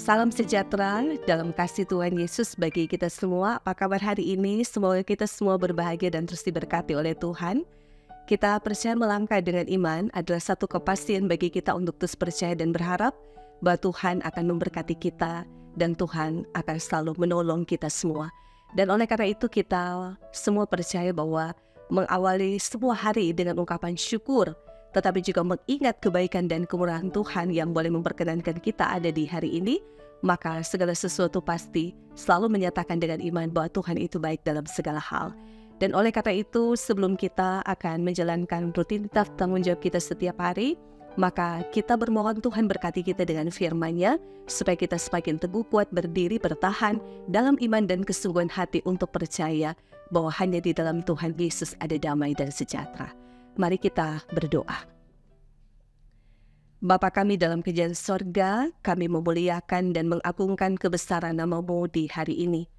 Salam sejahtera dalam kasih Tuhan Yesus bagi kita semua. Apa kabar hari ini? Semoga kita semua berbahagia dan terus diberkati oleh Tuhan. Kita percaya melangkah dengan iman adalah satu kepastian bagi kita untuk terus percaya dan berharap bahwa Tuhan akan memberkati kita dan Tuhan akan selalu menolong kita semua. Dan oleh karena itu kita semua percaya bahwa mengawali sebuah hari dengan ungkapan syukur, tetapi juga mengingat kebaikan dan kemurahan Tuhan yang boleh memperkenankan kita ada di hari ini, maka segala sesuatu pasti selalu menyatakan dengan iman bahwa Tuhan itu baik dalam segala hal. Dan oleh karena itu, sebelum kita akan menjalankan rutinitas tanggung jawab kita setiap hari, maka kita bermohon Tuhan berkati kita dengan firman-Nya, supaya kita semakin teguh, kuat, berdiri, bertahan dalam iman dan kesungguhan hati untuk percaya bahwa hanya di dalam Tuhan Yesus ada damai dan sejahtera. Mari kita berdoa. Bapa kami dalam kerajaan sorga, kami memuliakan dan mengagungkan kebesaran nama-Mu di hari ini.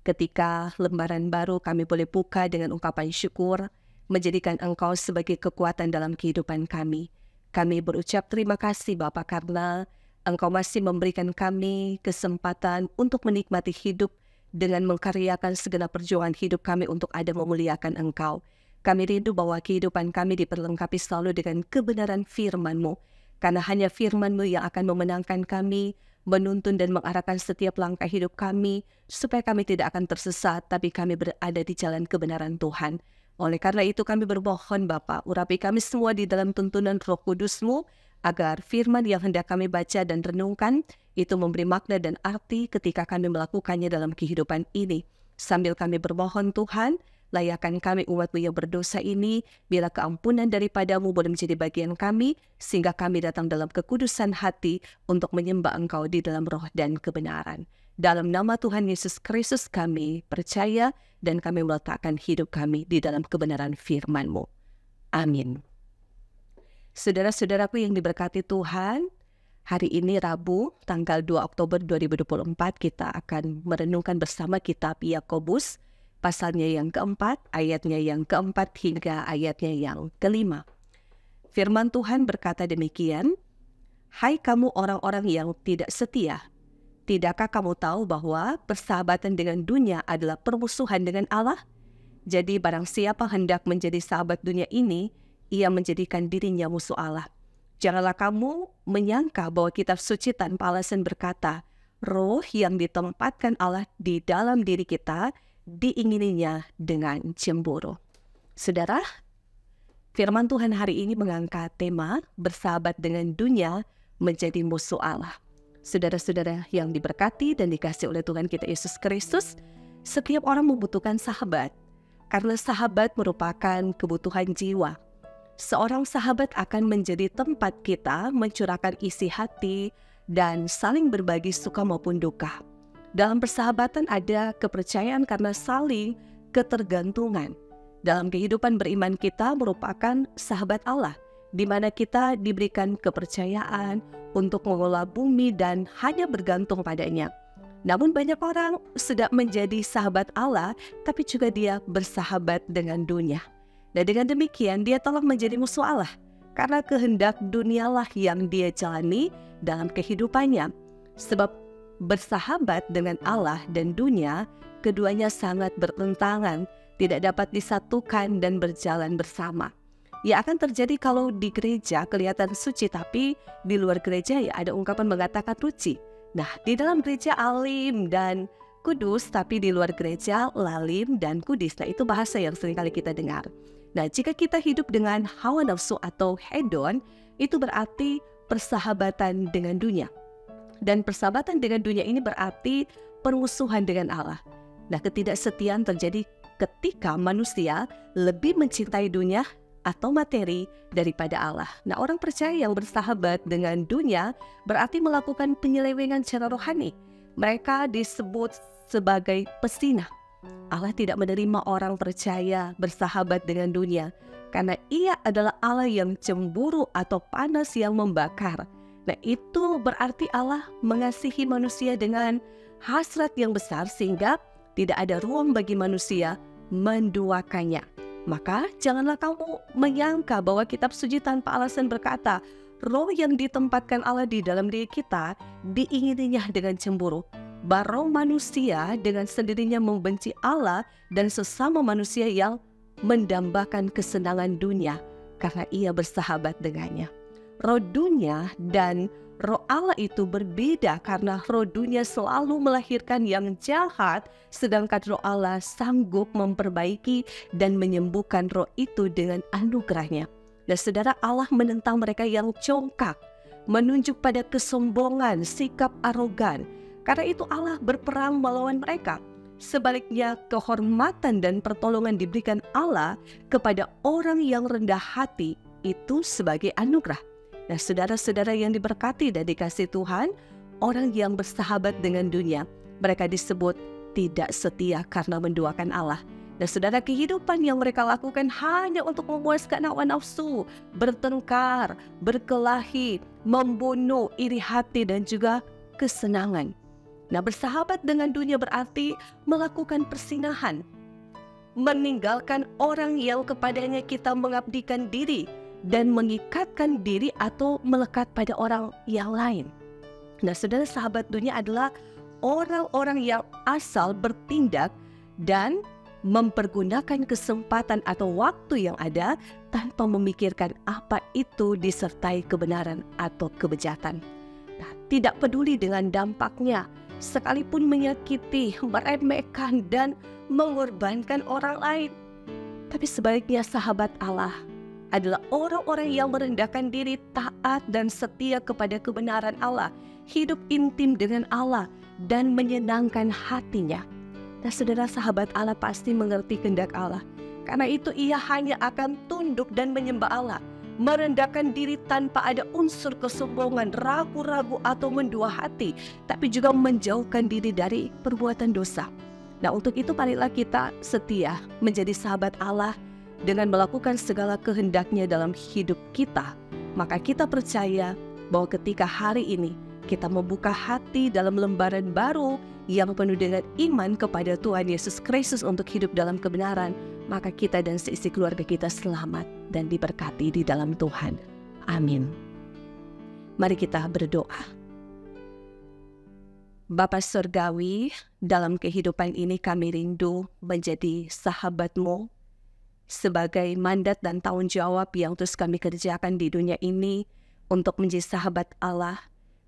Ketika lembaran baru kami boleh buka dengan ungkapan syukur, menjadikan Engkau sebagai kekuatan dalam kehidupan kami. Kami berucap terima kasih Bapa karena Engkau masih memberikan kami kesempatan untuk menikmati hidup dengan mengkaryakan segenap perjuangan hidup kami untuk ada memuliakan Engkau. Kami rindu bahwa kehidupan kami diperlengkapi selalu dengan kebenaran firman-Mu. Karena hanya firman-Mu yang akan memenangkan kami, menuntun dan mengarahkan setiap langkah hidup kami, supaya kami tidak akan tersesat, tapi kami berada di jalan kebenaran Tuhan. Oleh karena itu kami bermohon Bapa, urapi kami semua di dalam tuntunan Roh Kudus-Mu, agar firman yang hendak kami baca dan renungkan, itu memberi makna dan arti ketika kami melakukannya dalam kehidupan ini. Sambil kami bermohon Tuhan, layakkan kami umat-Mu yang berdosa ini, bila keampunan daripada-Mu boleh menjadi bagian kami, sehingga kami datang dalam kekudusan hati untuk menyembah Engkau di dalam roh dan kebenaran. Dalam nama Tuhan Yesus Kristus kami percaya dan kami meletakkan hidup kami di dalam kebenaran firman-Mu. Amin. Saudara-saudaraku yang diberkati Tuhan, hari ini Rabu, tanggal 2 Oktober 2024, kita akan merenungkan bersama kitab Yakobus, pasalnya yang keempat, ayatnya yang keempat hingga ayatnya yang kelima. Firman Tuhan berkata demikian, "Hai kamu orang-orang yang tidak setia, tidakkah kamu tahu bahwa persahabatan dengan dunia adalah permusuhan dengan Allah? Jadi barang siapa hendak menjadi sahabat dunia ini, ia menjadikan dirinya musuh Allah. Janganlah kamu menyangka bahwa kitab suci tanpa alasan berkata, roh yang ditempatkan Allah di dalam diri kita, diingininya dengan cemburu." Saudara, firman Tuhan hari ini mengangkat tema bersahabat dengan dunia menjadi musuh Allah. Saudara-saudara yang diberkati dan dikasihi oleh Tuhan kita Yesus Kristus, setiap orang membutuhkan sahabat, karena sahabat merupakan kebutuhan jiwa. Seorang sahabat akan menjadi tempat kita mencurahkan isi hati dan saling berbagi suka maupun duka. Dalam persahabatan ada kepercayaan karena saling ketergantungan. Dalam kehidupan beriman kita merupakan sahabat Allah, di mana kita diberikan kepercayaan untuk mengelola bumi dan hanya bergantung padanya. Namun banyak orang sudah menjadi sahabat Allah, tapi juga dia bersahabat dengan dunia. Dan dengan demikian dia telah menjadi musuh Allah, karena kehendak dunialah yang dia jalani dalam kehidupannya. Sebab bersahabat dengan Allah dan dunia, keduanya sangat bertentangan, tidak dapat disatukan dan berjalan bersama. Ya akan terjadi kalau di gereja kelihatan suci, tapi di luar gereja ya ada ungkapan mengatakan ruci. Nah, di dalam gereja alim dan kudus, tapi di luar gereja lalim dan kudis. Nah, itu bahasa yang seringkali kita dengar. Nah, jika kita hidup dengan hawa nafsu atau hedon, itu berarti persahabatan dengan dunia. Dan persahabatan dengan dunia ini berarti permusuhan dengan Allah. Nah, ketidaksetiaan terjadi ketika manusia lebih mencintai dunia atau materi daripada Allah. Nah, orang percaya yang bersahabat dengan dunia berarti melakukan penyelewengan secara rohani. Mereka disebut sebagai pesinah. Allah tidak menerima orang percaya bersahabat dengan dunia, karena ia adalah Allah yang cemburu atau panas yang membakar. Nah, itu berarti Allah mengasihi manusia dengan hasrat yang besar sehingga tidak ada ruang bagi manusia menduakannya. Maka janganlah kamu menyangka bahwa kitab suci tanpa alasan berkata, roh yang ditempatkan Allah di dalam diri kita diingininya dengan cemburu. Roh manusia dengan sendirinya membenci Allah dan sesama manusia yang mendambakan kesenangan dunia karena ia bersahabat dengannya. Roh dunia dan roh Allah itu berbeda karena roh dunia selalu melahirkan yang jahat, sedangkan roh Allah sanggup memperbaiki dan menyembuhkan roh itu dengan anugerahnya. Dan saudara, Allah menentang mereka yang congkak, menunjuk pada kesombongan, sikap arogan. Karena itu Allah berperang melawan mereka. Sebaliknya, kehormatan dan pertolongan diberikan Allah kepada orang yang rendah hati itu sebagai anugerah. Nah, saudara-saudara yang diberkati dan dikasihi Tuhan, orang yang bersahabat dengan dunia, mereka disebut tidak setia karena menduakan Allah. Dan saudara, kehidupan yang mereka lakukan hanya untuk memuaskan hawa nafsu, bertengkar, berkelahi, membunuh, iri hati, dan juga kesenangan. Nah, bersahabat dengan dunia berarti melakukan persinahan, meninggalkan orang yang kepadanya kita mengabdikan diri, dan mengikatkan diri atau melekat pada orang yang lain. Nah, saudara, sahabat dunia adalah orang-orang yang asal bertindak dan mempergunakan kesempatan atau waktu yang ada tanpa memikirkan apa itu disertai kebenaran atau kebejatan. Nah, tidak peduli dengan dampaknya, sekalipun menyakiti, meremehkan, dan mengorbankan orang lain. Tapi sebaliknya, sahabat Allah adalah orang-orang yang merendahkan diri, taat dan setia kepada kebenaran Allah, hidup intim dengan Allah, dan menyenangkan hatinya. Nah, saudara, sahabat Allah pasti mengerti kehendak Allah. Karena itu ia hanya akan tunduk dan menyembah Allah, merendahkan diri tanpa ada unsur kesombongan, ragu-ragu atau mendua hati, tapi juga menjauhkan diri dari perbuatan dosa. Nah, untuk itu marilah kita setia menjadi sahabat Allah dengan melakukan segala kehendaknya dalam hidup kita. Maka kita percaya bahwa ketika hari ini kita membuka hati dalam lembaran baru yang penuh dengan iman kepada Tuhan Yesus Kristus untuk hidup dalam kebenaran, maka kita dan seisi keluarga kita selamat dan diberkati di dalam Tuhan. Amin. Mari kita berdoa. Bapa Surgawi, dalam kehidupan ini kami rindu menjadi sahabat-Mu sebagai mandat dan tanggung jawab yang terus kami kerjakan di dunia ini untuk menjadi sahabat Allah.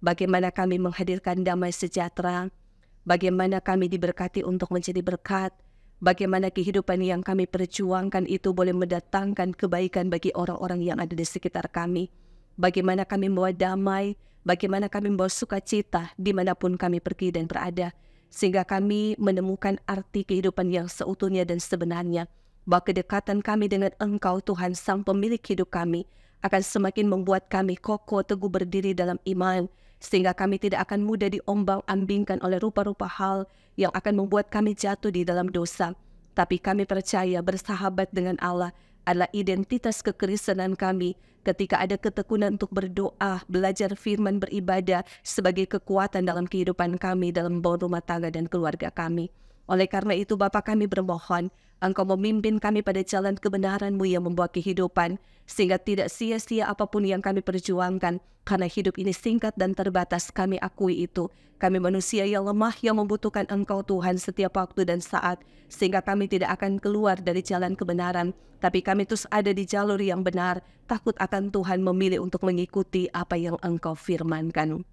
Bagaimana kami menghadirkan damai sejahtera, bagaimana kami diberkati untuk menjadi berkat, bagaimana kehidupan yang kami perjuangkan itu boleh mendatangkan kebaikan bagi orang-orang yang ada di sekitar kami, bagaimana kami membawa damai, bagaimana kami membawa sukacita dimanapun kami pergi dan berada, sehingga kami menemukan arti kehidupan yang seutuhnya dan sebenarnya, bahwa kedekatan kami dengan Engkau Tuhan Sang Pemilik hidup kami akan semakin membuat kami kokoh teguh berdiri dalam iman, sehingga kami tidak akan mudah diombang-ambingkan oleh rupa-rupa hal yang akan membuat kami jatuh di dalam dosa. Tapi kami percaya bersahabat dengan Allah adalah identitas kekristenan kami ketika ada ketekunan untuk berdoa, belajar firman, beribadah sebagai kekuatan dalam kehidupan kami, dalam membangun rumah tangga dan keluarga kami. Oleh karena itu Bapa, kami bermohon Engkau memimpin kami pada jalan kebenaran-Mu yang membawa kehidupan, sehingga tidak sia-sia apapun yang kami perjuangkan, karena hidup ini singkat dan terbatas, kami akui itu. Kami manusia yang lemah yang membutuhkan Engkau Tuhan setiap waktu dan saat, sehingga kami tidak akan keluar dari jalan kebenaran, tapi kami terus ada di jalur yang benar, takut akan Tuhan memilih untuk mengikuti apa yang Engkau firmankan.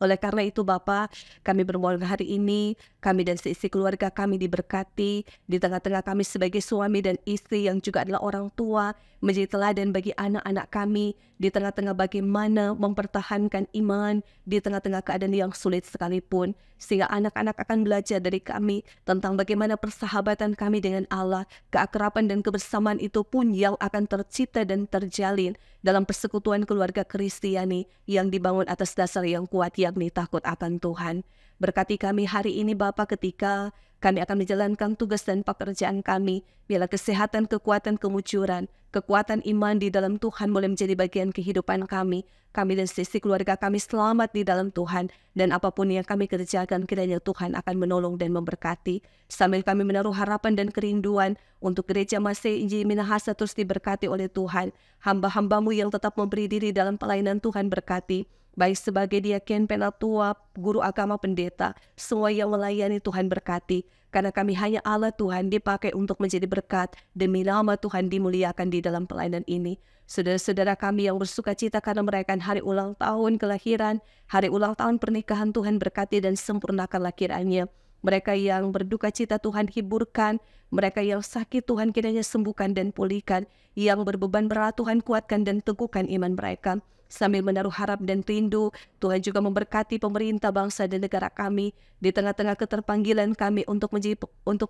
Oleh karena itu Bapa, kami bermohon hari ini, kami dan seisi keluarga kami diberkati, di tengah-tengah kami sebagai suami dan istri yang juga adalah orang tua, menjadi teladan bagi anak-anak kami, di tengah-tengah bagaimana mempertahankan iman, di tengah-tengah keadaan yang sulit sekalipun, sehingga anak-anak akan belajar dari kami tentang bagaimana persahabatan kami dengan Allah, keakraban dan kebersamaan itu pun yang akan tercipta dan terjalin dalam persekutuan keluarga Kristiani yang dibangun atas dasar yang kuat, yakni takut akan Tuhan. Berkati kami hari ini Bapa ketika kami akan menjalankan tugas dan pekerjaan kami, biarlah kesehatan, kekuatan, kemujuran, Kekuatan iman di dalam Tuhan boleh menjadi bagian kehidupan kami. Kami dan sisi keluarga kami selamat di dalam Tuhan. Dan apapun yang kami kerjakan, kiranya Tuhan akan menolong dan memberkati. Sambil kami menaruh harapan dan kerinduan untuk gereja Masih Injil Minahasa terus diberkati oleh Tuhan. Hamba-hambamu yang tetap memberi diri dalam pelayanan Tuhan berkati. Baik sebagai diaken, penatua, guru agama, pendeta, semua yang melayani Tuhan berkati. Karena kami hanya Allah Tuhan dipakai untuk menjadi berkat, demi nama Tuhan dimuliakan di dalam pelayanan ini. Saudara-saudara kami yang bersuka cita karena merayakan hari ulang tahun kelahiran, hari ulang tahun pernikahan, Tuhan berkati dan sempurnakanlah kiranya. Mereka yang berduka cita Tuhan hiburkan, mereka yang sakit Tuhan kiranya sembuhkan dan pulihkan, yang berbeban berat Tuhan kuatkan dan teguhkan iman mereka. Sambil menaruh harap dan rindu, Tuhan juga memberkati pemerintah bangsa dan negara kami di tengah-tengah keterpanggilan kami untuk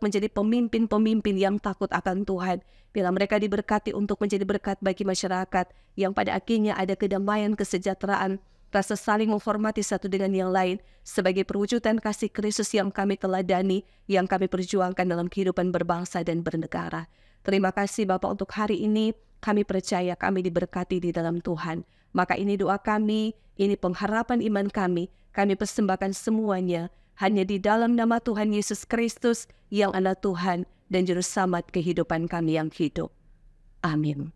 menjadi pemimpin-pemimpin yang takut akan Tuhan. Bila mereka diberkati untuk menjadi berkat bagi masyarakat, yang pada akhirnya ada kedamaian, kesejahteraan, rasa saling menghormati satu dengan yang lain, sebagai perwujudan kasih Kristus yang kami teladani, yang kami perjuangkan dalam kehidupan berbangsa dan bernegara. Terima kasih Bapak untuk hari ini. Kami percaya kami diberkati di dalam Tuhan. Maka ini doa kami, ini pengharapan iman kami persembahkan semuanya hanya di dalam nama Tuhan Yesus Kristus yang adalah Tuhan dan Juru Selamat kehidupan kami yang hidup. Amin.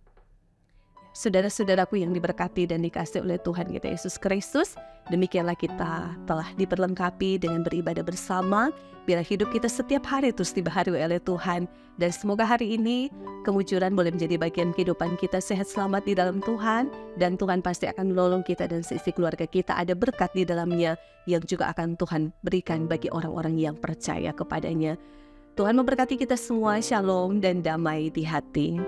Saudara-saudaraku yang diberkati dan dikasihi oleh Tuhan kita Yesus Kristus, demikianlah kita telah diperlengkapi dengan beribadah bersama. Biar hidup kita setiap hari terus dibaharui oleh Tuhan. Dan semoga hari ini kemujuran boleh menjadi bagian kehidupan kita, sehat selamat di dalam Tuhan. Dan Tuhan pasti akan menolong kita dan seisi keluarga kita. Ada berkat di dalamnya yang juga akan Tuhan berikan bagi orang-orang yang percaya kepadanya. Tuhan memberkati kita semua, shalom dan damai di hati.